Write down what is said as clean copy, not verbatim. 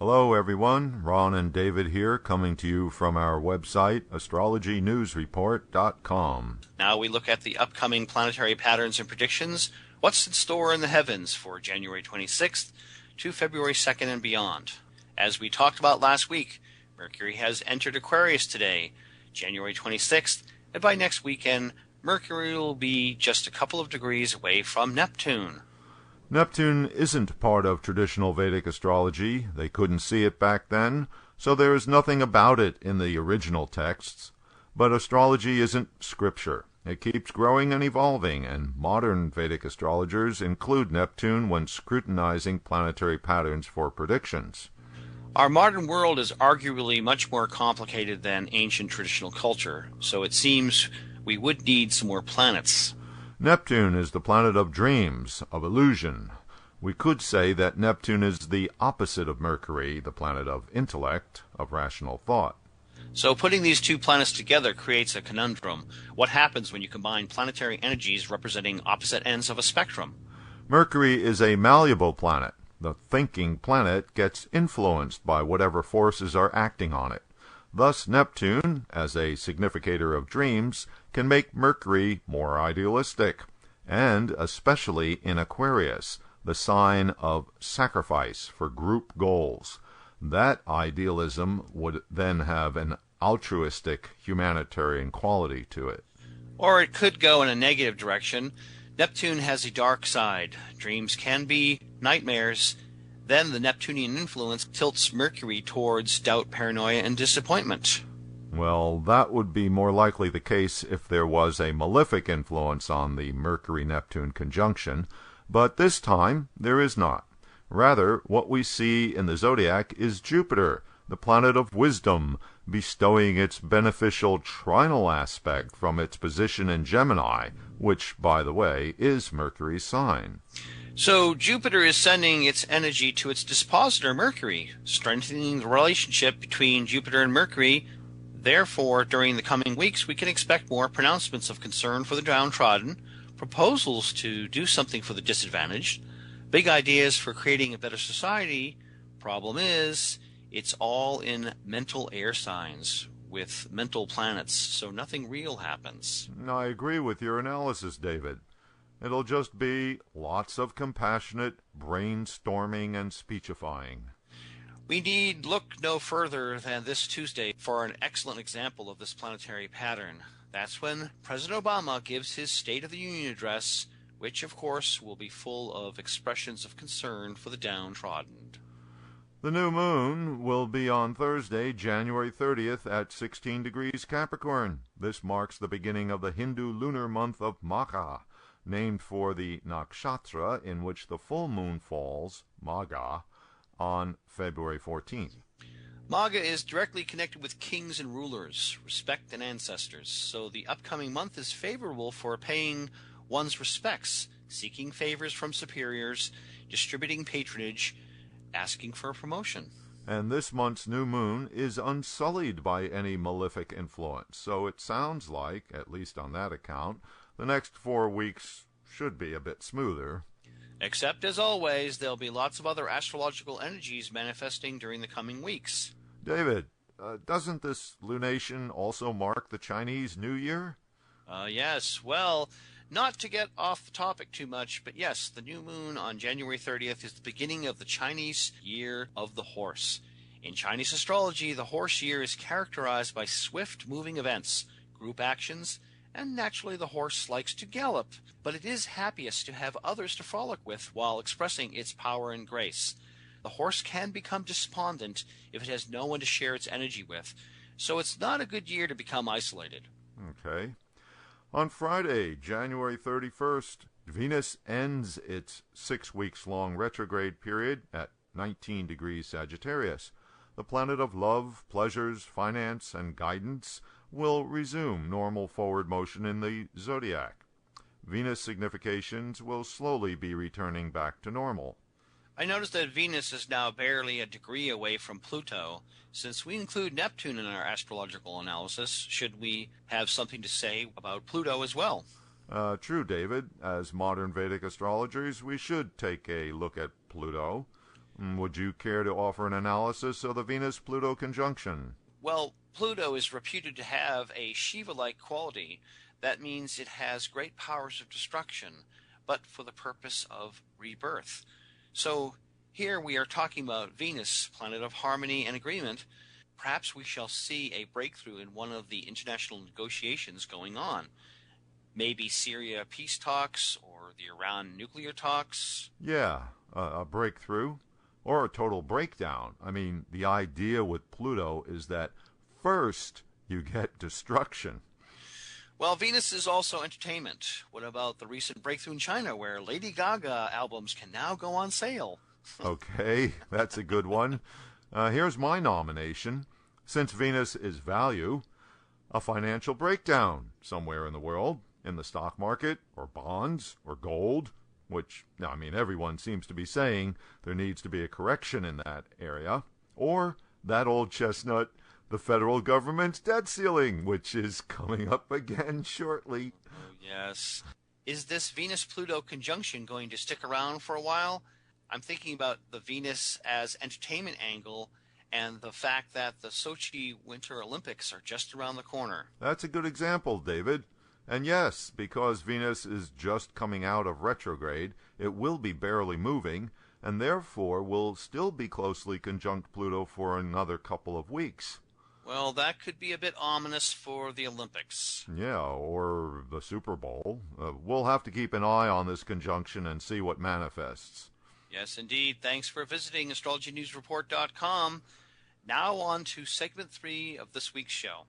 Hello everyone, Ron and David here, coming to you from our website, astrologynewsreport.com. Now we look at the upcoming planetary patterns and predictions, what's in store in the heavens for January 26th to February 2nd and beyond. As we talked about last week, Mercury has entered Aquarius today, January 26th, and by next weekend, Mercury will be just a couple of degrees away from Neptune. Neptune isn't part of traditional Vedic astrology. They couldn't see it back then, so there is nothing about it in the original texts. But astrology isn't scripture. It keeps growing and evolving, and modern Vedic astrologers include Neptune when scrutinizing planetary patterns for predictions. Our modern world is arguably much more complicated than ancient traditional culture, so it seems we would need some more planets. Neptune is the planet of dreams, of illusion. We could say that Neptune is the opposite of Mercury, the planet of intellect, of rational thought. So putting these two planets together creates a conundrum. What happens when you combine planetary energies representing opposite ends of a spectrum? Mercury is a malleable planet. The thinking planet gets influenced by whatever forces are acting on it. Thus, Neptune, as a significator of dreams, can make Mercury more idealistic, and especially in Aquarius, the sign of sacrifice for group goals. That idealism would then have an altruistic, humanitarian quality to it. Or it could go in a negative direction. Neptune has a dark side. Dreams can be nightmares. Then the Neptunian influence tilts Mercury towards doubt, paranoia, and disappointment. Well, that would be more likely the case if there was a malefic influence on the Mercury-Neptune conjunction, but this time there is not. Rather, what we see in the zodiac is Jupiter, the planet of wisdom, bestowing its beneficial trinal aspect from its position in Gemini, which, by the way, is Mercury's sign. So Jupiter is sending its energy to its dispositor Mercury, strengthening the relationship between Jupiter and Mercury. Therefore, during the coming weeks, we can expect more pronouncements of concern for the downtrodden, proposals to do something for the disadvantaged, big ideas for creating a better society. Problem is, it's all in mental air signs with mental planets, so nothing real happens. I agree with your analysis, David. It'll just be lots of compassionate brainstorming and speechifying. We need look no further than this Tuesday for an excellent example of this planetary pattern. That's when President Obama gives his State of the Union address, which, of course, will be full of expressions of concern for the downtrodden. The new moon will be on Thursday, January 30th at 16 degrees Capricorn. This marks the beginning of the Hindu lunar month of Makkha, named for the nakshatra in which the full moon falls, Magha, on February 14th. Magha is directly connected with kings and rulers, respect and ancestors, so the upcoming month is favorable for paying one's respects, seeking favors from superiors, distributing patronage, asking for a promotion. And this month's new moon is unsullied by any malefic influence, so it sounds like, at least on that account, the next 4 weeks should be a bit smoother. Except, as always, there'll be lots of other astrological energies manifesting during the coming weeks. David, doesn't this lunation also mark the Chinese New Year? Yes. Well, not to get off the topic too much, but yes, the new moon on January 30th is the beginning of the Chinese Year of the Horse. In Chinese astrology, the horse year is characterized by swift moving events, group actions, and naturally the horse likes to gallop, but it is happiest to have others to frolic with while expressing its power and grace. The horse can become despondent if it has no one to share its energy with, so it's not a good year to become isolated. Okay. On Friday, January 31st, Venus ends its 6 weeks long retrograde period at 19 degrees Sagittarius. The planet of love, pleasures, finance, and guidance will resume normal forward motion in the zodiac. Venus significations will slowly be returning back to normal. I noticed that Venus is now barely a degree away from Pluto. Since we include Neptune in our astrological analysis, should we have something to say about Pluto as well? True, David. As modern Vedic astrologers, we should take a look at Pluto. Would you care to offer an analysis of the Venus-Pluto conjunction? Well, Pluto is reputed to have a Shiva-like quality. That means it has great powers of destruction, but for the purpose of rebirth. So here we are talking about Venus, planet of harmony and agreement. Perhaps we shall see a breakthrough in one of the international negotiations going on. Maybe Syria peace talks or the Iran nuclear talks. Yeah, a breakthrough or a total breakdown. I mean, the idea with Pluto is that first you get destruction. Well, Venus is also entertainment. What about the recent breakthrough in China where Lady Gaga albums can now go on sale? Okay, that's a good one. Here's my nomination. Since Venus is value, a financial breakdown somewhere in the world, in the stock market, or bonds, or gold, which, I mean, everyone seems to be saying there needs to be a correction in that area, or that old chestnut, the federal government's debt ceiling, which is coming up again shortly. Oh, yes. Is this Venus-Pluto conjunction going to stick around for a while? I'm thinking about the Venus as entertainment angle and the fact that the Sochi Winter Olympics are just around the corner. That's a good example, David. And yes, because Venus is just coming out of retrograde, it will be barely moving, and therefore will still be closely conjunct Pluto for another couple of weeks. Well, that could be a bit ominous for the Olympics. Yeah, or the Super Bowl. We'll have to keep an eye on this conjunction and see what manifests. Yes, indeed. Thanks for visiting astrologynewsreport.com. Now on to segment 3 of this week's show.